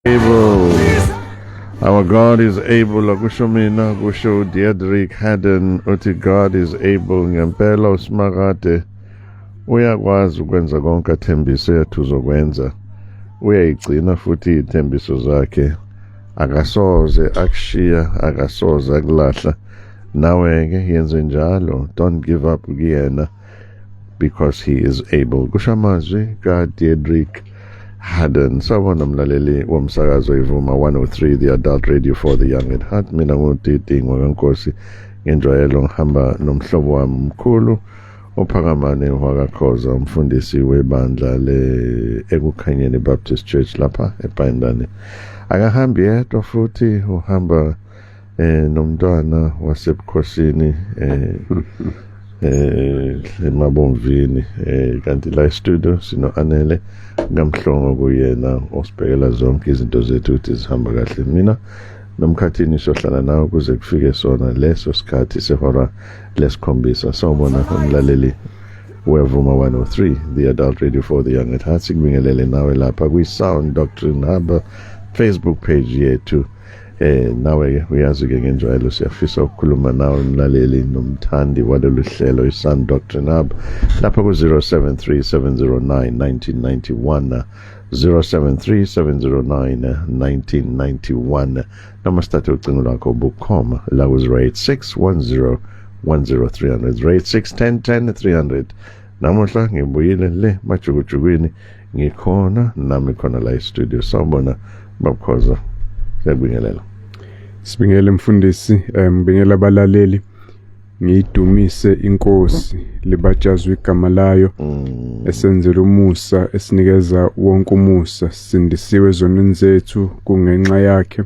Able. Our God is able. Akusho mina kusho Diedrich Haddon uthi God is able. Ngempela uSimakade uyakwazi ukwenza konke athembiso yethu uzokwenza. Uyayigcina futhi ithembiso zakhe. Akasoze akushiya, akasoze akulahla. Nawe ke yenze njalo. Don't give up kuyena because he is able. Kusho amazwi kaDiedrich Haddon. Sawubona mlaleli womsakazo ivuma 103 the adult radio for the young at heart. Mina ngutiti ngwakankosi ngenjwayelo ngihamba nomhlobo wami mkhulu uPhakamane wakakhoza umfundisi webandla ekukhanyeni Baptist Church lapha eBhayindane. Akahambi yedwa futhi uhamba nomntwana wasebukhosini emabomvini kanti la studio sino Anele ngamhlongo kuyena osibhekela zonke izinto zethu ukuthi zihamba kahle. Mina nomkhathini sohlala nawe kuze kufike sona leso sikhathi sehora lesikhombisa. Sawubona umlaleli wevuma 103 the adult radio for the young at heart. Sikubingelele nawe lapha kwi-Sound Doctrine Hub Facebook page yethu. Nawe uyazi-ke ngenjwayelo siyafisa ukukhuluma nawe mlaleli nomthandi walolu hlelo i-Sound Doctrine Hub lapha ku-073-709-1991 073-709-1991 noma sithathe ucingo lwakho bukhoma la ku-086-10-10300 086-10-10-300. Namuhla ngibuyile le majukujukwini ngikhona nami khona la e-studio. Sawubona babukhoza, siyabingelela. Sibingele mfundisi, ngibingela abalaleli, ngiyidumise inkosi libajazwe igama layo esenzela umusa esinikeza wonke umusa, sindisiwe zonini zethu kungenxa yakhe.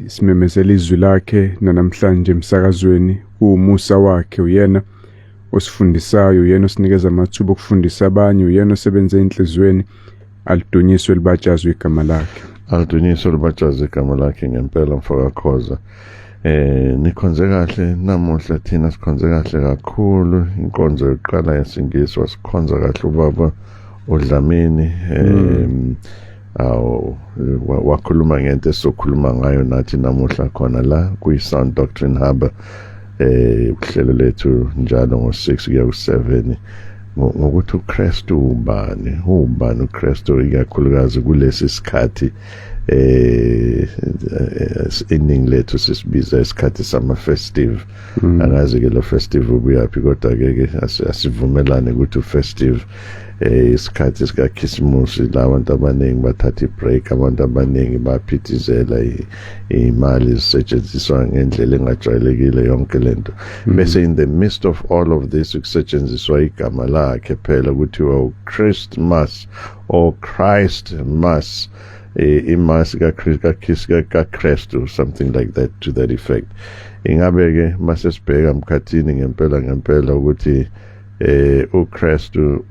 Simemezela izwi lakhe namhlanje emsakazweni umusa wakhe, uyena osifundisayo, uyena osinikeza amathuba okufundisa abanye, uyena osebenza enhlizweni. Alidunyiswe libajazwe igama lakhe. Alidunyiswe libajazwe igama lakhe ngempela mfowakhoza. Nikhonze kahle namuhla, thina sikhonze kahle kakhulu. Inkonzo yokuqala yesingisi wasikhonza kahle ubaba uDlamini. Wakhuluma ngento esizokhuluma ngayo nathi namuhla khona la kwi-Sound Doctrine Hub. Uhlelo lethu njalo ngo-6 kuya ku-7 ngokuthi uKristu ubani uKristu, ikakhulukazi kulesi sikhathi iningi lethu sisibiza isikhathi sama-festive. Angazi-ke lo festive ubuyaphi, kodwa-ke asivumelane ukuthi u-festive isikhathi sikakhisimusi la abantu abaningi bathatha i-break, abantu abaningi baphithizela imali zisetshenziswa ngendlela engajwayelekile yonke lento. Bese in the midst of all of this ukusetshenziswa igama lakhe phela kuthiwa uChristmas or Christ Mass, imass kaKristu, something like that, to that effect. Ingabe-ke masesibheka mkhathini ngempela ukuthi uKristu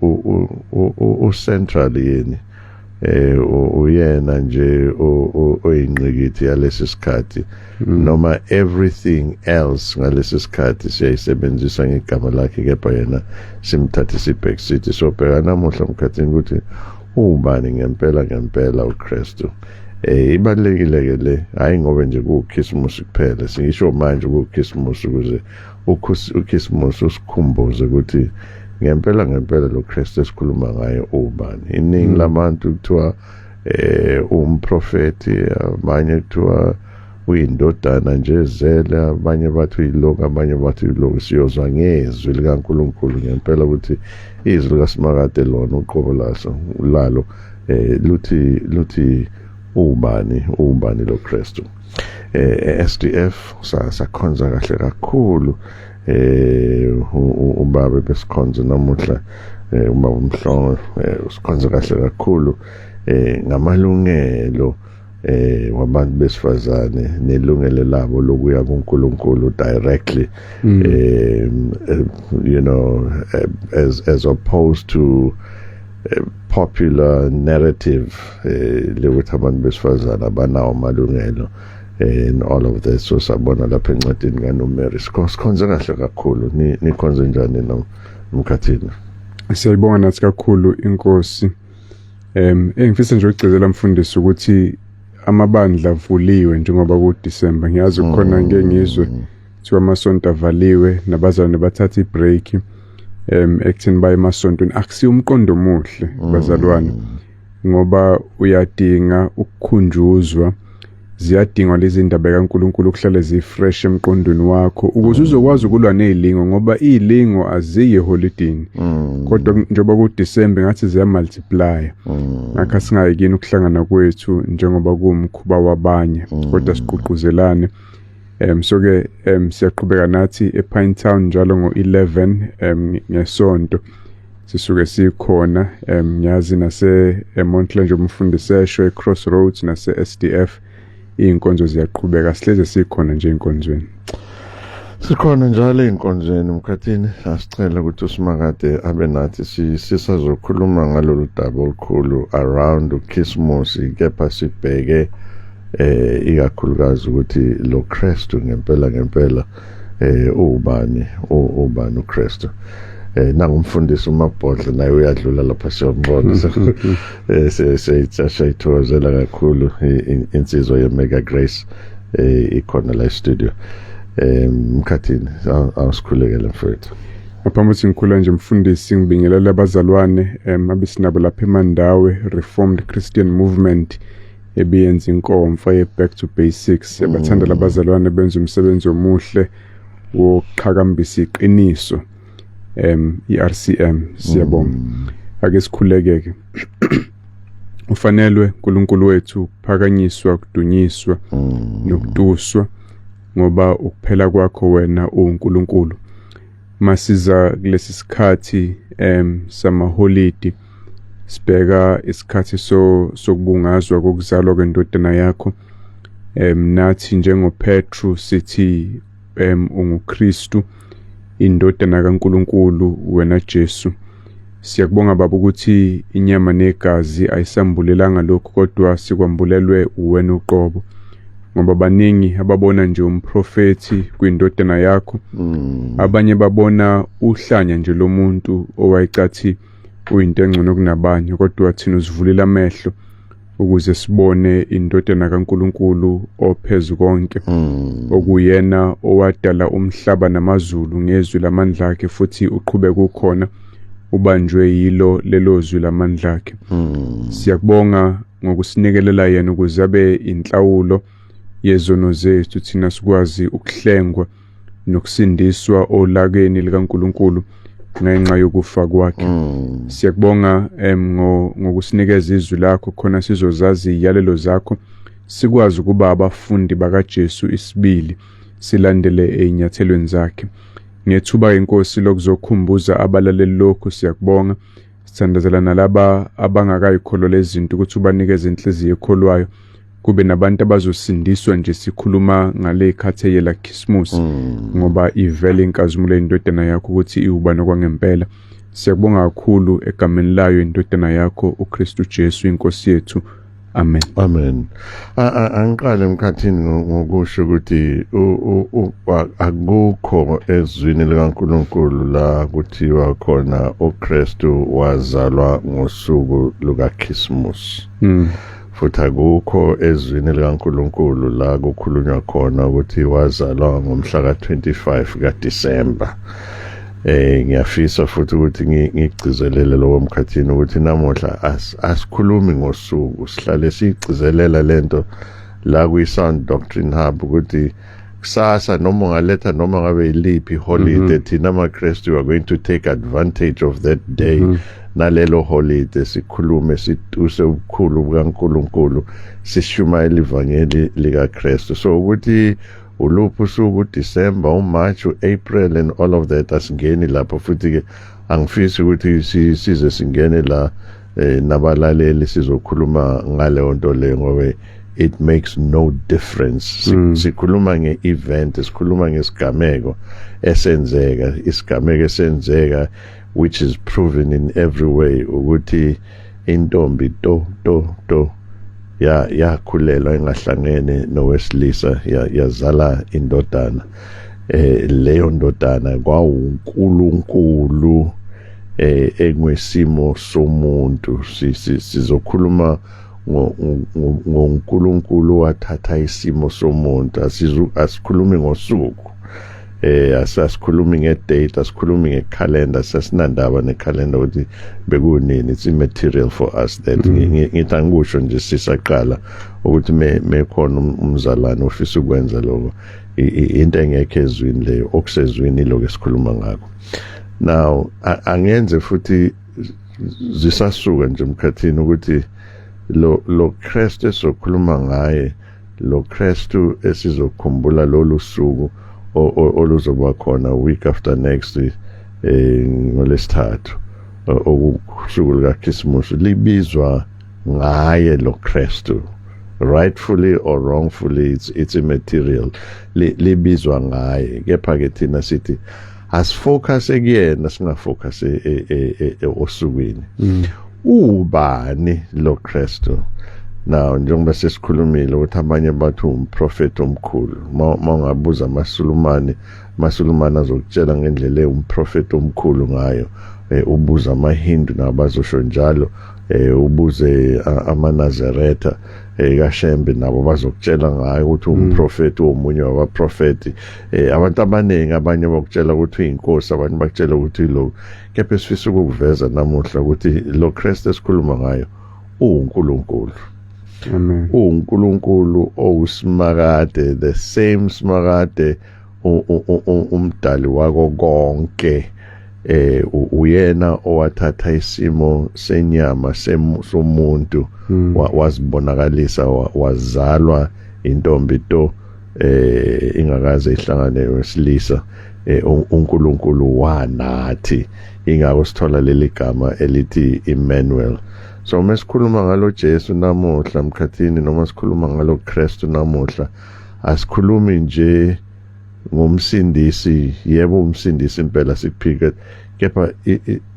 ucentral yini, uyena nje oyingqikithi yalesi sikhathi, noma everything else ngalesi sikhathi siyayisebenzisa ngegama lakhe, kepha yena simthathe sibheke sithi sobheka namuhla mkhathini ukuthi ubani ngempela uKristu. Ibalekile ke le, hayi ngoba nje kukhisimusi kuphela, singisho manje kukhisimusi ukuze ukhisimusi usikhumbuze ukuthi ngempela lo Kristu esikhuluma ngayo ubani. Iningi labantu kuthiwa umprofeti, abanye kuthiwa uyindodana nje ezele, abanye bathi uyiloko, abanye bathi uyiloko. Siyozwa ngezwi likaNkulunkulu ngempela ukuthi izwi likaSimakade lona uqobo lalo luthi ubani lo Kristu. SDF sakhonza kahle kakhulu, ubaba besikhonza namuhla, ubaba uMhlongo usikhonza kahle kakhulu ngamalungelo wabantu besifazane nelungelo labo lokuya kuNkulunkulu directly, you know, as opposed to popular narrative lokuthi abantu besifazane abanawo amalungelo and all of that. So sabona lapha encwadini kaNumeri sikhonze kahle kakhulu. Nikhonze njani nomkhathini? Siyayibonga nathi kakhulu inkosi Engifisa nje ukugcizela mfundisi ukuthi amabandla avuliwe njengoba ku December. Ngiyazi khona ngeke ngizwe kuthiwa amasonto avaliwe nabazalwane bathatha ibreak ekutheni baye emasontweni. Akusiyo umqondo omuhle bazalwane, ngoba uyadinga ukukhunjuzwa, ziyadingwa lezi ndaba kaNkulunkulu ukuhlale zifresh emqondweni wakho ukuze uzokwazi ukulwa nezilingo, ngoba izilingo aziye holidini kodwa njengoba ku December ngathi ziya multiply. Ngakho singayekini ukuhlangana kwethu njengoba kuwumkhuba wabanye kodwa siququzelane. So ke siyaqhubeka nathi ePinetown njalo ngo-11 ngesonto sisuke sikhona. Ngiyazi nase Montland umfundisi esho eCrossroads nase SDF iy'nkonzo ziyaqhubeka, sihleze sikhona nje ey'nkonzweni. Sikhona njalo ey'nkonzweni mkhathini. Asicela ukuthi uSimakade abe nathi sisazokhuluma ngalolu daba olukhulu around uKhisimusi, kepha sibheke ikakhulukazi ukuthi lo Kristu ngempela ubani uKristu. Nangumfundisi uMabhodle naye uyadlula lapha siyambona. Siyayithokozela kakhulu insizwa yeMega Grace ikhona la studio. Mkhathini awusikhulekele mfowethu. Ngaphambi kokuthi ngikhula nje mfundisi, ngibingelela abazalwane abesinabo lapha eMandawe Reformed Christian Movement ebiyenza inkomfa ye-Back to Basics. Abathanda labazalwane benza umsebenzi omuhle wokuqhakambisa iqiniso. IRCM siyabonga. Ake sikhuleke. Ufanelwe uNkulunkulu wethu phakanyiswa, kudunyiswa nokutuswa, ngoba ukuphela kwakho wena uNkulunkulu. Masiza kulesi sikhathi samaholidi, sibheka isikhathi sokubungazwa kokuzalwa kwendodana yakho. Nathi njengoPetru sithi unguKristu, indodana kaNkulunkulu, wena Jesu. Siyakubonga Baba ukuthi inyama negazi ayisambulelanga lokho, kodwa sikwambulelwe uwena uqobo, ngoba baningi ababona nje umprofeti kwindodana yakho. Abanye babona uhlanya nje lomuntu owayecathi uyinto engcono kunabanye, kodwa thina usivulile amehlo ukuze sibone indodana kaNkulunkulu ophezulu konke, okuyena owadala umhlaba namazulu ngezwi lamandla akhe, futhi uqhubeka ukhona ubanjwe yilo lelo zwi lamandla akhe. Siyakubonga ngokusinikelela yena ukuze abe inhlawulo yezono zethu, thina sikwazi ukuhlengwa nokusindiswa olakeni likaNkulunkulu ngenxa yokufa kwakhe. Siyakubonga ngokusinikeza izwi lakho khona sizozazi iyalelo zakho, sikwazi ukuba abafundi bakaJesu isibili, silandele einyathelweni zakhe. Ngethuba inkosi lokuzokhumbuza abalaleli lokho, siyakubonga. Sithandazela nalaba abangakayikholwa izinto ukuthi ubanikeze inhliziyo ekholwayo, kube nabantu abazosindiswa nje sikhuluma ngale khathe yela Khisimusi, ngoba ivele inkazimulo indodana yakho ukuthi iwubani okwangempela. Siyakubonga kakhulu egameni layo indodana yakho uKristu Jesu inkosi yethu. Amen. Amen. Angiqale mkhathini ngokusho ukuthi akukho ezwini likaNkulunkulu la kuthiwa khona uKristu wazalwa ngosuku lukaKhisimusi. Futhi akukho ezwini likaNkulunkulu la kukhulunywa khona ukuthi wazalwa ngomhla ka-25 kaDisemba. Ngiyafisa futhi ukuthi ngigcizelele lowo mkhathini ukuthi namuhla asikhulumi ngosuku, sihlale sigcizelela lento la kwi-Sound Doctrine Hub ukuthi kusasa noma ungaletha noma ngabe yiliphi holiday, thina amaKristu are going to take advantage of that day. Nalelo holiday sikhulume situse ubukhulu bukaNkulunkulu, sishumayela ivangeli likaKristu. So ukuthi uluphi usuku, uDisemba, uMarch, uApril and all of that asingeni lapho. Futhi ke angifisi ukuthi size singene la nabalaleli sizokhuluma ngaleyo nto leyo, ngoba it makes no difference. Sikhuluma nge-event, sikhuluma ngesigameko esenzeka, isigameko esenzeka which is proven in every way ukuthi intombi to yakhulelwa engahlangene nowesilisa yazala indodana. Leyo ndodana kwawuNkulunkulu engwesimo somuntu. Sizokhuluma ngoNkulunkulu wathatha isimo somuntu. Asikhulumi ngosuku, asikhulumi ngedate, asikhulumi ngecalendar, sasinandaba necalendar ukuthi bekunini. It's immaterial for us that. Ngithi angikusho nje sisaqala ukuthi mekhona umzalwane ofisa ukwenza lokho, into engekho ezwini leyo, okusezwini lokho esikhuluma ngakho. Now angenze futhi zisasuka nje emkhathini ukuthi lo Kristu esokhuluma ngaye, lo Kristu esizokhumbula lolu suku oluzoba khona week after next, ngolesithathu, okusuku lukaKhisimusi, libizwa ngaye lo Kristu. Rightfully or wrongfully, it's immaterial. Libizwa ngaye. Kepha-ke thina sithi asifocus kuyena, singafocus osukwini. Ubani lo Kristu? Now njengoba sesikhulumile ukuthi abanye bathi umprofeti omkhulu. Mawungabuza amaSulumane azokutshela ngendlela umprofeti omkhulu ngayo. Ubuza amaHindu nabo bazosho njalo. Ubuze amaNazaretha kaShembe nabo bazokutshela ngayo ukuthi umprofeti omunye wabaprofeti. Abantu abaningi, abanye bakutshela ukuthi uyinkosi, abanye bakutshela ukuthi lo. Kepha sifisa ukuveza namuhla ukuthi lo Kristu esikhuluma ngayo uNkulunkulu. Amen. uNkulunkulu owusimakade, the same simakade umdali wako konke. Uyena owathatha isimo senyama somuntu, wazibonakalisa, wazalwa intombi to ingakaze ihlangane wesilisa. uNkulunkulu wanathi, ingakho sithola leli gama elithi Emmanuel. So mesikhuluma ngalo Jesu namuhla mkhathini, noma sikhuluma ngalo Kristu namuhla, asikhulumi nje ngomsindisi. Yebo umsindisi impela siphika, kepha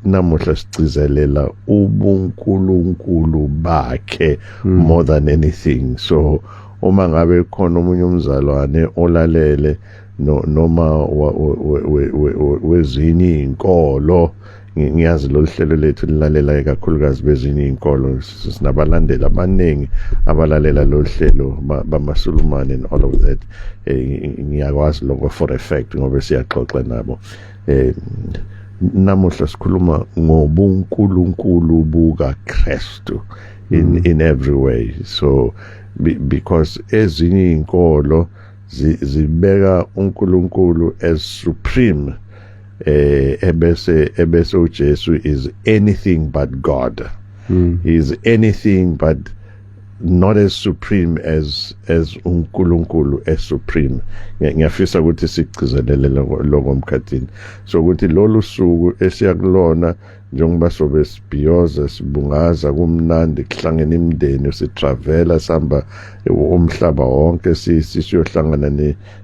namuhla sigcizelela ubuNkulunkulu bakhe more than anything. So uma ngabe khona omunye umzalwane olalele noma wezinye inkolo, ngiyazi lo hlelo lethu lilalela kakhulukazi bezinye inkolo, sinabalandeli abaningi abalalela lo hlelo bamaSulumane and all of that. Ngiyakwazi lokho for a fact ngoba siyaxoxa nabo. Namuhla sikhuluma ngobuNkulunkulu buka Kristu in every way. So because ezinye inkolo zibeka uNkulunkulu as supreme, ebese uJesu is anything but God. He is anything but not as supreme as uNkulunkulu as supreme. Ngiyafisa ukuthi sigcizelele lokho mkhathini. So ukuthi lolu suku esiyakulona, njengoba sobe sibhiyoza, sibungaza, kumnandi, kuhlangene imindeni, sitravela, sihamba umhlaba wonke, siyohlangana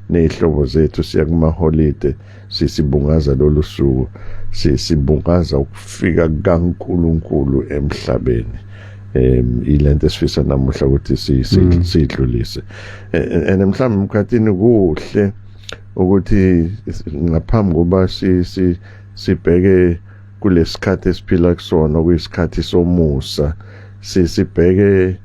nezihlobo zethu, siya kumaholide, sibungaza lolu suku, sibungaza ukufika kaNkulunkulu emhlabeni. Ilento esifisa namuhla ukuthi sidlulise. And mhlawumbe mkhathini kuhle ukuthi ngaphambi kokuba sibheke kulesikhathi esiphila kusona, kuyisikhathi somusa, sibheke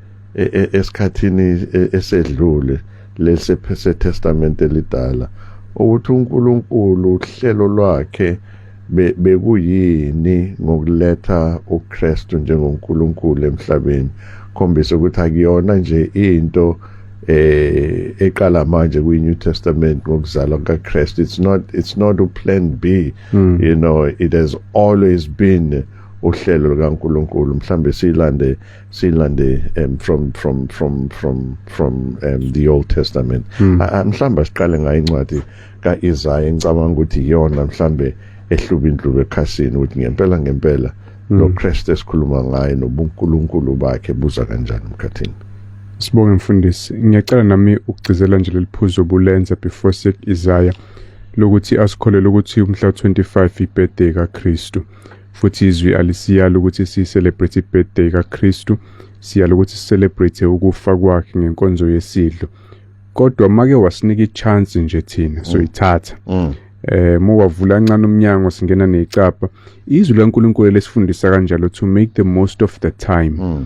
esikhathini esedlule lesi seTestament elidala, ukuthi uNkulunkulu uhlelo lwakhe bekuyini ngokuletha uKristu njengoNkulunkulu emhlabeni. Khombisa ukuthi akuyona nje into eqala manje kwiNew Testament ngokuzalwa kaKristu. It's not a plan B. You know, it has always been uhlelo lukaNkulunkulu. Mhlambe silande from the Old Testament. Mhlambe siqale ngayincwadi kaIsaiah, ngicabanga ukuthi iyona mhlambe ehluba indlubu ekhasini ukuthi ngempela lo Kristu esikhuluma ngaye nobuNkulunkulu bakhe buza kanjani mkhathini. Sibonge mfundisi, ngiyacela nami ukugcizela nje leliphuzo obulenza before Isaiah lokuthi asikholele ukuthi umhla 25 ibirthday kaKristu, futhi izwi alisiyala ukuthi si-celebrate ibirthday kaKristu, siyala ukuthi si-celebrate ukufa kwakhe ngenkonzo yesidlo. Kodwa make wasinika ichance nje thina so ithatha Mowavula kancane umnyango singena necapha izwi laNkulunkulu lesifundisa kanjalo to make the most of the time.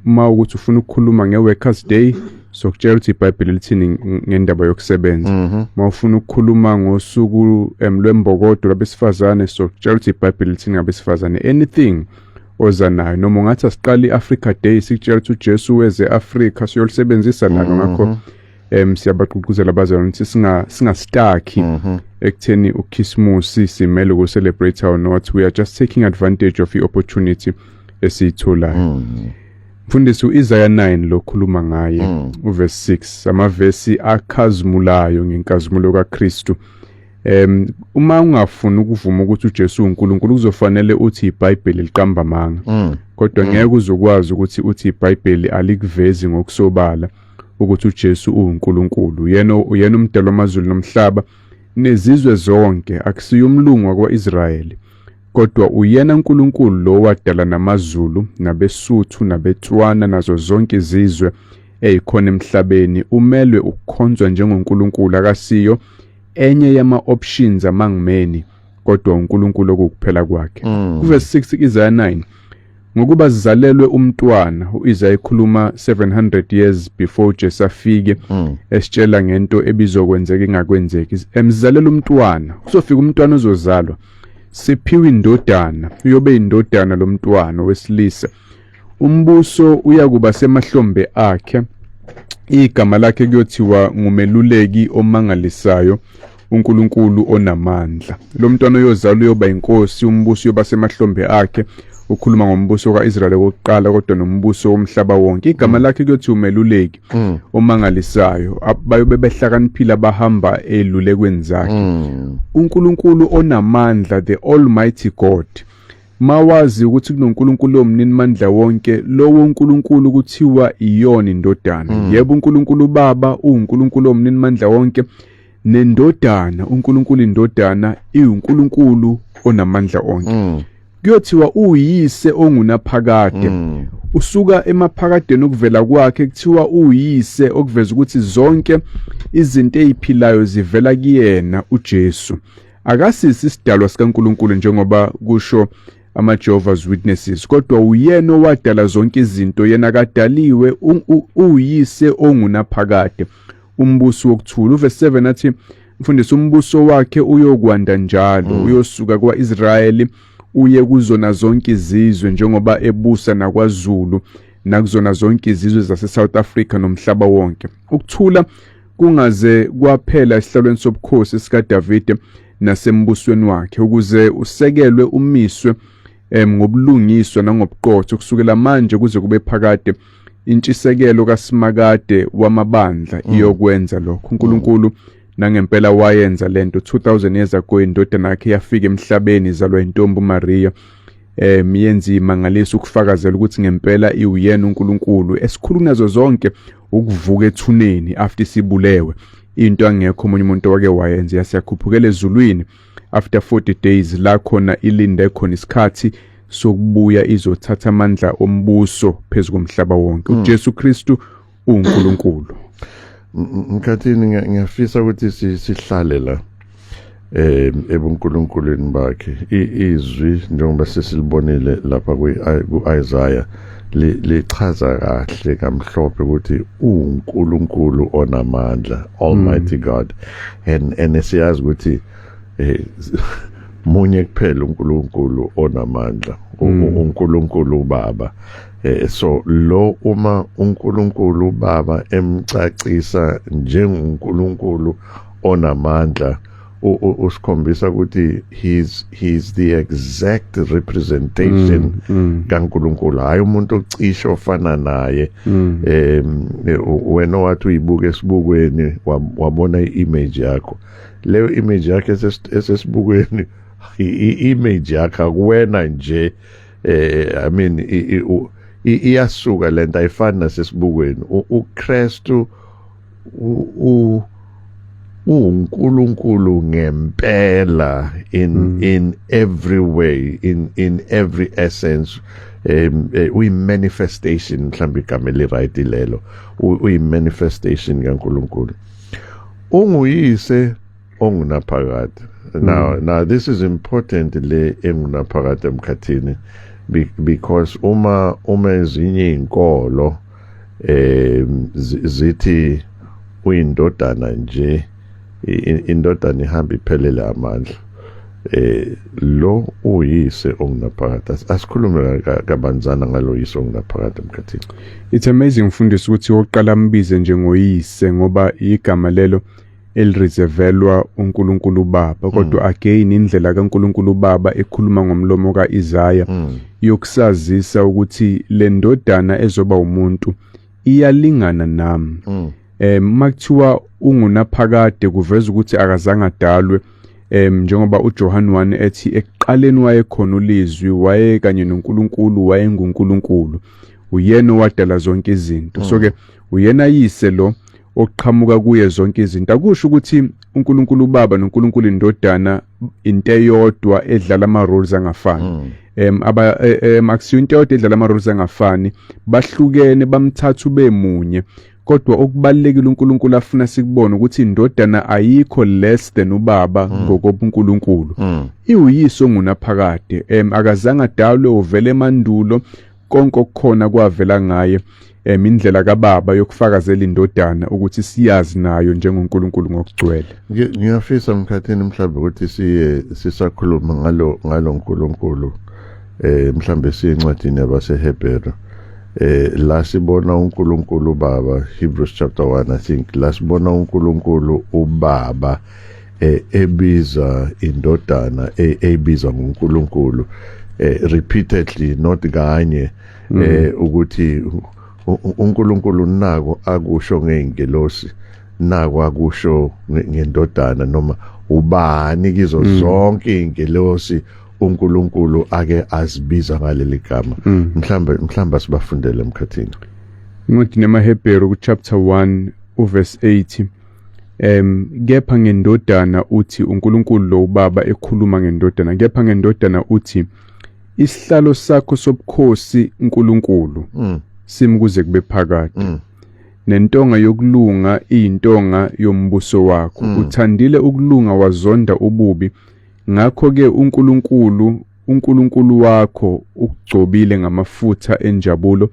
Uma ukuthi ufuna ukukhuluma ngeworkers day sokutshela ukuthi iBhayibheli lithini ngendaba yokusebenza. Uma ufuna ukukhuluma ngosuku lwembokodo labesifazane sokutshela ukuthi iBhayibheli lithini ngabesifazane. Anything ozanayo noma ungathi asiqala iAfrica Day sikutshela ukuthi uJesu weze Africa siyolisebenzisa nalo ngakho siyabaqhuquzela abazalwane ukuthi singastaki ekutheni uKhisimusi simele uku-celebrate or not. We are just taking advantage of the opportunity esiyitholayo. Mfundisi uIsaiah 9 lokhuluma ngaye uverse 6 amavesi akhazimulayo ngenkazimulo kaKristu. Uma ungafuni ukuvuma ukuthi uJesu uNkulunkulu kuzofanele uthi iBhayibheli liqamba amanga. Kodwa ngeke uzokwazi ukuthi uthi iBhayibheli alikuvezi ngokusobala ukuthi uJesu uNkulunkulu. Uyena umdalo wamazulu nomhlaba nezizwe zonke, akusiyo umlungu wakwaIsrayeli. Kodwa uyena uNkulunkulu lo wadala namazulu nabesuthu nabetwana nazo zonke izizwe ezikhona emhlabeni. Umelwe ukukhonzwa njengoNkulunkulu akasiyo enye yama-options amangimeni kodwa uNkulunkulu okukuphela kwakhe. Kuverse 6 Isaiah 9 ngokuba zizalelwe umntwana uIsaiah ekhuluma 700 years before Jesu afike esitshela ngento ebizokwenzeka ingakwenzeki. Emzizalela umntwana kuzofika umntwana ozozalwa siphiwe indodana uyobe indodana lomntwana wesilisa. Umbuso uyakuba semahlombe akhe. Igama lakhe kuyothiwa ngumeluleki omangalisayo uNkulunkulu onamandla. Lo mntwana uyozalwa uyoba inkosi. Umbuso uyoba semahlombe akhe. Ukhuluma ngombuso kaIsrael wokuqala kodwa nombuso womhlaba wonke. Igama lakhe kuyothi umeluleki omangalisayo. Bayobe behlakaniphile bahamba elulekweni zakhe. uNkulunkulu onamandla, the Almighty God. Mawazi ukuthi kunoNkulunkulu omnini mandla wonke, lowo uNkulunkulu kuthiwa iyona indodana. Yebo uNkulunkulu Baba uNkulunkulu omnini mandla wonke, nendodana uNkulunkulu indodana iuNkulunkulu onamandla onke. Kuyothiwa uyise ongunaphakade. Usuka emaphakadeni okuvela kwakhe kuthiwa uyise okuveza ukuthi zonke izinto eziphilayo zivela kuyena uJesu. Akasisi isidalwa sikaNkulunkulu njengoba kusho ama-Jehovah's Witnesses, kodwa uyena owadala zonke izinto. Yena kadaliwe uyise ongunaphakade, umbuso wokuthula. Uverse 7 athi mfundisi umbuso wakhe uyokwanda njalo, uyosuka kwaIsrayeli uye kuzona zonke izizwe njengoba ebusa nakwaZulu nakuzona zonke izizwe zaseSouth Africa nomhlaba wonke. Ukuthula kungaze kwaphela esihlalweni sobukhosi sikaDavide nasembusweni wakhe, ukuze usekelwe umiswe ngobulungiswa nangobuqotho kusukela manje kuze kube phakade. Intshisekelo kaSimakade wamabandla iyokwenza lokho. uNkulunkulu nangempela wayenza lento 2000 years ago. Indodana yakhe yafika emhlabeni izalwa intombi uMaria. Miyenzi imangaliso ukufakazela ukuthi ngempela iuyena uNkulunkulu esikhulu nazo zonke ukuvuka ethuneni after sibulewe. Into angekho omunye umuntu owake wayenza. Yasiyakhuphukela ezulwini after 40 days la khona ilinde khona isikhathi sokubuya izothatha amandla ombuso phezulu komhlaba wonke. uJesu Kristu uNkulunkulu. Mkhathini ngiyafisa ukuthi sihlale la ebuNkulunkulweni bakhe. Izwi njengoba sesilibonile lapha kuIsaiah lichaza kahle kamhlophe ukuthi uNkulunkulu onamandla, Almighty God. And siyazi ukuthi munye kuphela uNkulunkulu onamandla, uNkulunkulu Baba. So lo uma uNkulunkulu Baba emcacisa njengoNkulunkulu onamandla, usikhombisa ukuthi he's the exact representation kaNkulunkulu, hayi umuntu ocisha ofana naye. Wena wathi uyibuka esibukweni wabona i-image yakho, leyo image yakhe esesibukweni i-image yakhe akuwena nje. I mean iyasuka lento ayifani nasesibukweni. uKristu uNkulunkulu ngempela in every way, in every essence. Uyi-manifestation, mhlawumbe igama eli-right lelo, uyi-manifestation kaNkulunkulu. Unguyise ongunaphakade. Now this is important le engunaphakade emkhathini because uma ezinye inkolo zithi uyindodana nje, indodana ihamba iphelele amandla, lo uyise ongunaphakade. Asikhulume kabanzana ngalo yise ongunaphakade emkhathini. It's amazing mfundisi ukuthi oqala mbize njengoyise ngoba igama lelo elireservelwa uNkulunkulu Baba, kodwa again indlela kaNkulunkulu Baba ekhuluma ngomlomo kaIsaya yokusazisa ukuthi le ndodana ezoba umuntu iyalingana nami. Makuthiwa ungunaphakade kuveza ukuthi akazange adalwe, njengoba uJohn 1 ethi ekuqaleni wayekhona ulizwi, waye kanye noNkulunkulu, wayenguNkulunkulu, uyena wadala zonke izinto. So ke uyena yise lo oqhamuka kuye zonke izinto. Akusho ukuthi uNkulunkulu Baba noNkulunkulu Indodana into eyodwa edlala ama roles angafani. Akusiyo into eyodwa edlala ama roles angafani, bahlukene bamthathu bemunye. Kodwa okubalekile uNkulunkulu afuna sikubone ukuthi indodana ayikho less than ubaba ngokobuNkulunkulu. Iwuyiso ngunaphakade, akazange adalwe uvele emandulo, konke okukhona kwavela ngaye. Indlela kaBaba yokufakazela indodana ukuthi siyazi nayo njengoNkulunkulu ngokugcwele. Ngiyafisa mkhathini mhlawumbe ukuthi sisakhuluma ngalo uNkulunkulu, mhlawumbe siyincwadini yabaseHebheru, la sibona uNkulunkulu Baba, Hebrews chapter 1 I think, la sibona uNkulunkulu uBaba ebiza indodana ebiza ngoNkulunkulu repeatedly, not kanye, ukuthi uNkulunkulu nako akusho ngeengelosi, nako akusho ngendodana, noma ubani kizo zonke ingelosi uNkulunkulu ake azibiza ngaleli gama. Mhlamba sibafundele emkhathini. Incwadi yamaHebheru ku chapter 1 verse 8, kepha ngendodana uthi uNkulunkulu lo uBaba ekhuluma ngendodana, kepha ngendodana uthi isihlalo sakho sobukhosi uNkulunkulu simkuze kube phakade, nentonga yokulunga iyintonga yombuso wakho. Uthandile ukulunga wazonda ububi, ngakho ke uNkulunkulu wakho ukugcobile ngamafutha enjabulo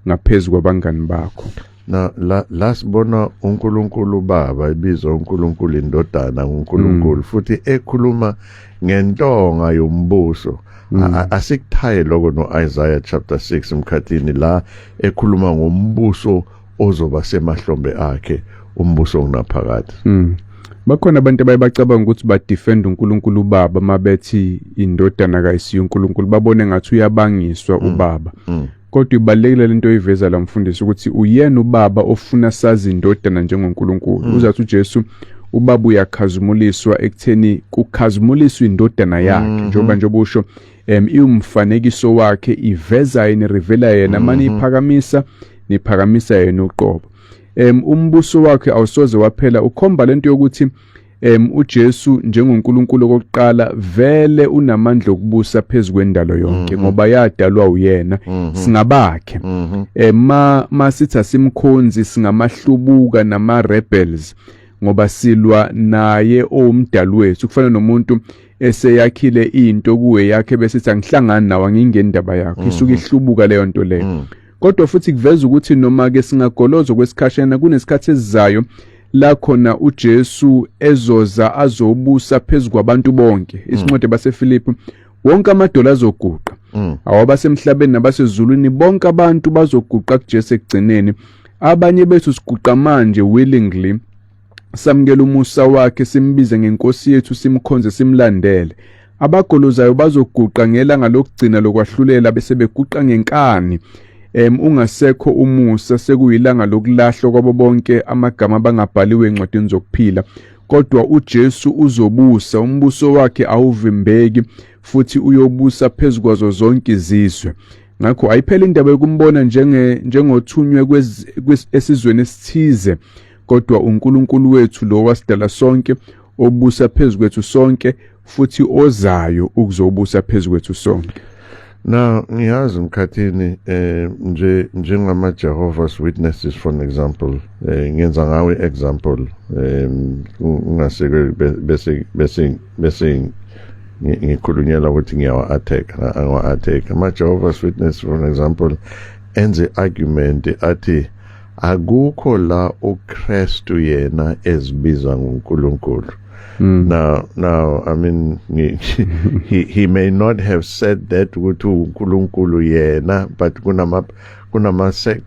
ngaphezulu kwabangani bakho. Na la sibona uNkulunkulu Baba ebiza uNkulunkulu Indodana uNkulunkulu, futhi ekhuluma ngentonga yombuso. Asikuthaye lokho noIsaiah chapter 6 mkhathini, la ekhuluma ngombuso ozoba semahlombe akhe, umbuso onaphakade. Bakhona abantu abayibacabanga ukuthi ba defend uNkulunkulu Baba mabethi indodana kayisiyo uNkulunkulu, babone ngathi uyabangiswa uBaba. Kodwa ibalekile lento oyiveza la mfundisi ukuthi uyena uBaba ofuna sazi indodana njengoNkulunkulu. Uzathi uJesu uBaba uyakhazumuliswa ekutheni kukhazumuliswa indodana yakhe, njengoba usho iumfanekiso wakhe, iveza yena, revela yena, manje niphakamisa yena uqobo. Umbuso wakhe awusoze waphela. Ukhomba lento yokuthi uJesu njengoNkulunkulu okokuqala vele unamandla okubusa phezukwendalo yonke, ngoba yadalwa uyena, singabakhe. Sithi asimkhonzi, singamahlubuka nama rebels, ngoba silwa naye omdali wethu. Kufana nomuntu eseyakhile into kuwe yakhe bese sithi angihlangani nawe, ngingendaba yakho, isuke ihlubuka leyo nto leyo. Kodwa futhi kuveza ukuthi noma ke singagolozwa kwesikhashana, kunesikhathi esizayo la khona uJesu ezoza azobusa phezulu kwabantu bonke. Isincwadi baseFilipi, wonke amadola azoguqa, awabasemhlabeni nabasezulwini, bonke abantu bazoguqa kuJesu ekugcineni. Abanye bethu siguqa manje willingly, samukela umusa wakhe, simbize ngenkosi yethu, simkhonze, simlandele. Abagolozayo bazoguqa ngelanga lokugcina lokwahlulela bese beguqa ngenkani. Ungasekho umusa, sekuyilanga lokulahlwa kwabo bonke amagama abangabhaliwe encwadini zokuphila. Kodwa uJesu uzobusa, umbuso wakhe awuvimbeki, futhi uyobusa phezulu kwazo zonke izizwe. Ngakho ayiphela indaba yokumbona njengothunywe esizweni esithize, kodwa uNkulunkulu wethu lo wasidala sonke, obusa phezulu kwethu sonke, futhi ozayo ukuzobusa phezulu kwethu sonke. Now ngiyazi mkhathini njengama Jehovah's Witnesses for example ngenza ngawe example ungaseke bese ngikhulunyela ukuthi ngiyawa attack ama Jehovah's Witnesses for example enze argument athi akukho la uKristu yena ezibiza ngoNkulunkulu. Now, I mean, he may not have said that to uNkulunkulu yena, but kunama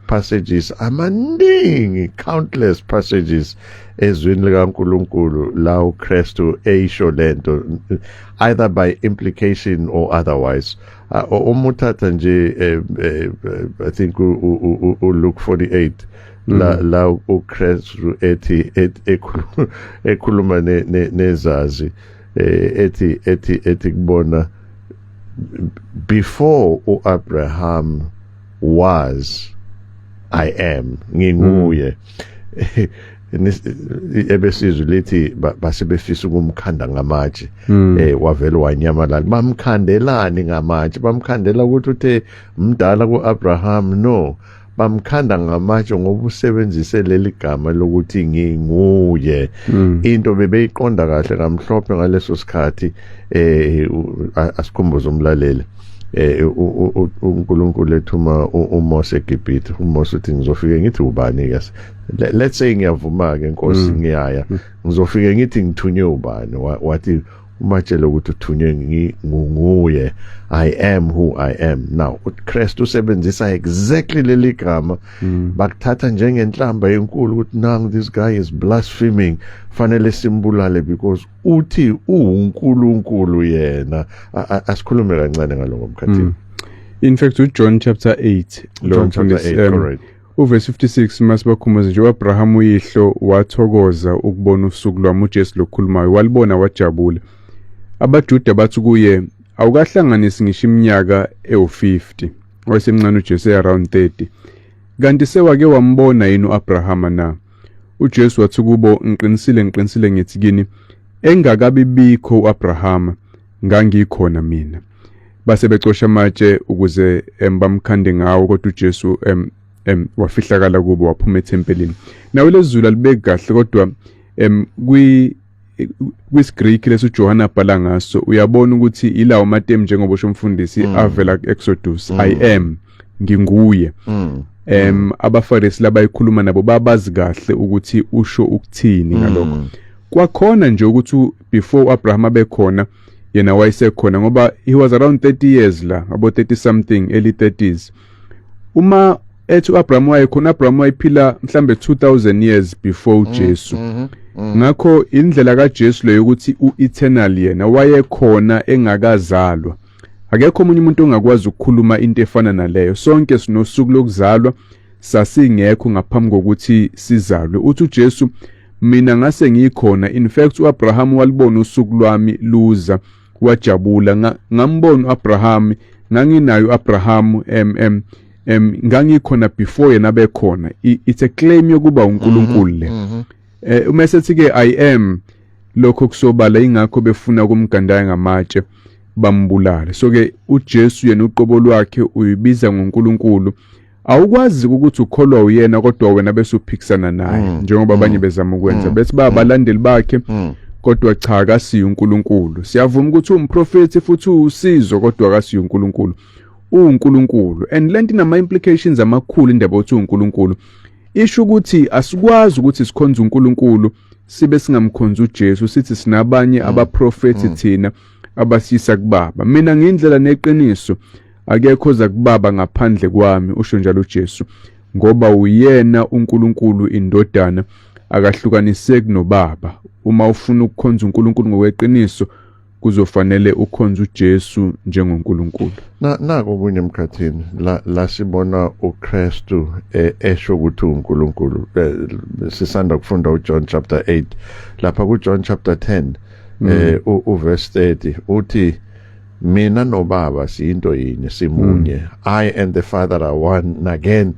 passages amaningi, countless passages ezwini likaNkulunkulu la uKristu esho lento either by implication or otherwise. Umuthatha nje I think Luke 48 la uKristu ethi ekhuluma nezazi ethi kubona before uAbraham was I am nginguye ebesizwe lithi basebefisa ukumkhanda ngamatshe wavela wanyamalala bamkhandelani ngamatshe bamkhandela ukuthi uthe mdala kuAbraham no bamkhanda ngamatshe ngoba usebenzise leli gama lokuthi nginguye into bebeyiqonda kahle kamhlophe ngaleso sikhathi asikhumbuze umlaleli uNkulunkulu ethuma uMose eGibhithe uMose uthi ngizofike ngithi ubani ke let's say ngiyavuma ke Nkosi ngiyaya ngizofike ngithi ngithunywe ubani wathi umatshela ukuthi uthunywe nguye I am who I am. Now uKristu usebenzisa exactly leli gama bakuthatha njengenhlamba enkulu ukuthi nangu this guy is blaspheming fanele simbulale because uthi uNkulunkulu yena asikhulume kancane ngaloko mkhathini. In fact uJohn chapter 8 John chapter 8 correct. Uverse 56 masibakhumbuza nje uAbraham uyihlo wathokoza ukubona usuku lwami uJesu lokhulumayo walibona wajabula. AbaJuda bathi kuye awukahlanganisi ngisho iminyaka ewu50 wayesemncane uJesu around 30 kanti sewake wambona yini uAbraham na uJesu wathi kubo ngiqinisile ngithi kini engakabi bikho uAbraham ngangikhona mina base becosha amatshe ukuze bamkhande ngawo kodwa uJesu wafihlakala kubo waphuma ethempelini nawe lezulu alibeki kahle kodwa kwisGreek leso Johana abhala ngaso uyabona ukuthi ilawo matem njengoba usho umfundisi avela Exodus I am nginguye abaFarisi labayikhuluma nabo babazi kahle ukuthi usho ukuthini ngalokho kwakhona nje ukuthi before Abraham abekhona yena wayesekhona ngoba he was around 30 years la about 30 something early 30s uma ethi uAbraham wayekhona Abraham wayephila mhlambe 2000 years before uJesu ngakho indlela kaJesu leyo ukuthi ueternal yena wayekhona engakazalwa akekho omunye umuntu ongakwazi ukukhuluma into efana naleyo sonke sinosuku lokuzalwa sasingekho ngaphambi kokuthi sizalwe uthi uJesu mina ngase ngikhona in fact uAbraham walibona usuku lwami luza wajabula ngambona uAbraham nganginayo uAbraham ngangikhona before yena bekhona it's a claim yokuba uNkulunkulu le uma sethi ke I am lokho kusobala ingakho befuna ukumgandaya ngamatshe bambulale so ke uJesu yena uqobo lwakhe uyibiza ngoNkulunkulu awukwazi ukuthi ukholwa uyena kodwa wena bese uphikisana naye njengoba abanye bezama ukwenza bese babalandeli bakhe kodwa cha akasiyo uNkulunkulu siyavuma ukuthi umprofeti futhi usizo kodwa akasiyo uNkulunkulu uNkulunkulu and lento inama implications amakhulu indaba yokuthi uNkulunkulu isho ukuthi asikwazi ukuthi sikhonze uNkulunkulu sibe singamkhonza uJesu sithi sinabanye abaprofeti thina abasisa kubaba mina ngindlela neqiniso akekho za kubaba ngaphandle kwami usho njalo uJesu ngoba uyena uNkulunkulu indodana akahlukaniseki nobaba uma ufuna ukukhonza uNkulunkulu ngokweqiniso kuzofanele ukhonze uJesu njengoNkulunkulu nako kunye emkhathini la sibona uKristu esho ukuthi uNkulunkulu sisanda kufunda uJohn chapter 8 lapha kuJohn chapter 10 uverse 30 uthi mina nobaba siyinto yinye simunye I and the Father are one again